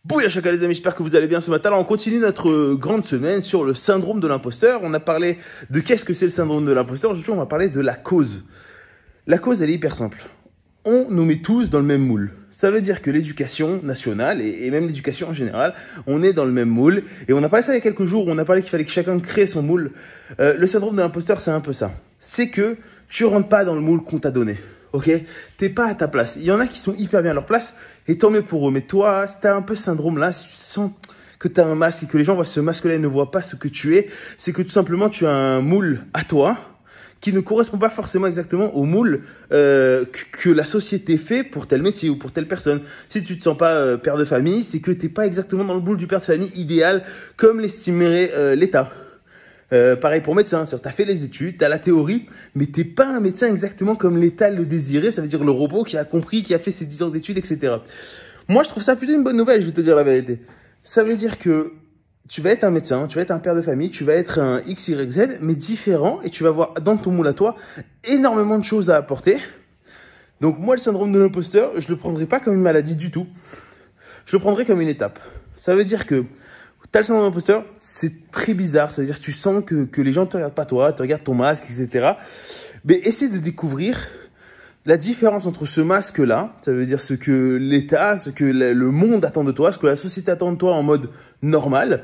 Bouya chacun les amis, j'espère que vous allez bien ce matin. Alors on continue notre grande semaine sur le syndrome de l'imposteur. On a parlé de qu'est-ce que c'est le syndrome de l'imposteur. Aujourd'hui on va parler de la cause. La cause elle est hyper simple. On nous met tous dans le même moule. Ça veut dire que l'éducation nationale et même l'éducation en général, on est dans le même moule. Et on a parlé ça il y a quelques jours, on a parlé qu'il fallait que chacun crée son moule. Le syndrome de l'imposteur c'est un peu ça. C'est que tu rentres pas dans le moule qu'on t'a donné. Ok, t'es pas à ta place. Il y en a qui sont hyper bien à leur place et tant mieux pour eux. Mais toi, si t'as un peu ce syndrome-là, si tu sens que t'as un masque et que les gens voient ce masque-là et ne voient pas ce que tu es, c'est que tout simplement tu as un moule à toi qui ne correspond pas forcément exactement au moule que la société fait pour tel métier ou pour telle personne. Si tu te sens pas père de famille, c'est que t'es pas exactement dans le moule du père de famille idéal comme l'estimerait l'État. Pareil pour médecin, tu as fait les études, tu as la théorie, mais tu n'es pas un médecin exactement comme l'État le désirait, ça veut dire le robot qui a compris, qui a fait ses 10 ans d'études, etc. Moi, je trouve ça plutôt une bonne nouvelle, je vais te dire la vérité. Ça veut dire que tu vas être un médecin, tu vas être un père de famille, tu vas être un X, Y, Z, mais différent, et tu vas avoir dans ton moule à toi énormément de choses à apporter. Donc moi, le syndrome de l'imposteur, je ne le prendrai pas comme une maladie du tout. Je le prendrai comme une étape. Ça veut dire que t'as le syndrome d'imposteur, c'est très bizarre. C'est-à-dire que tu sens que les gens ne te regardent pas toi, te regardent ton masque, etc. Mais essaie de découvrir la différence entre ce masque-là, ça veut dire ce que l'État, ce que le monde attend de toi, ce que la société attend de toi en mode normal,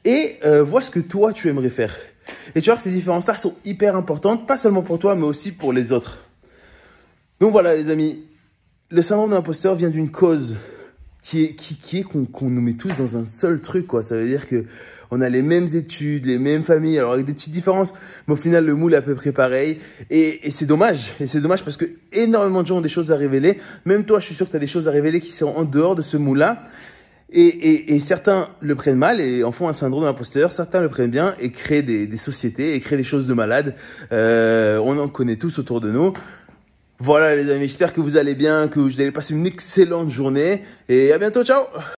et vois ce que toi tu aimerais faire. Et tu vois que ces différences-là sont hyper importantes, pas seulement pour toi, mais aussi pour les autres. Donc voilà les amis, le syndrome de l'imposteur vient d'une cause qui est qu'on nous met tous dans un seul truc, quoi. Ça veut dire que on a les mêmes études, les mêmes familles, alors avec des petites différences, mais au final, le moule est à peu près pareil. Et c'est dommage. Et c'est dommage parce que énormément de gens ont des choses à révéler. Même toi, je suis sûr que tu as des choses à révéler qui sont en dehors de ce moule-là. Et certains le prennent mal et en font un syndrome de l'imposteur. Certains le prennent bien et créent des sociétés et créent des choses de malades. On en connaît tous autour de nous. Voilà les amis, j'espère que vous allez bien, que vous allez passer une excellente journée et à bientôt, ciao!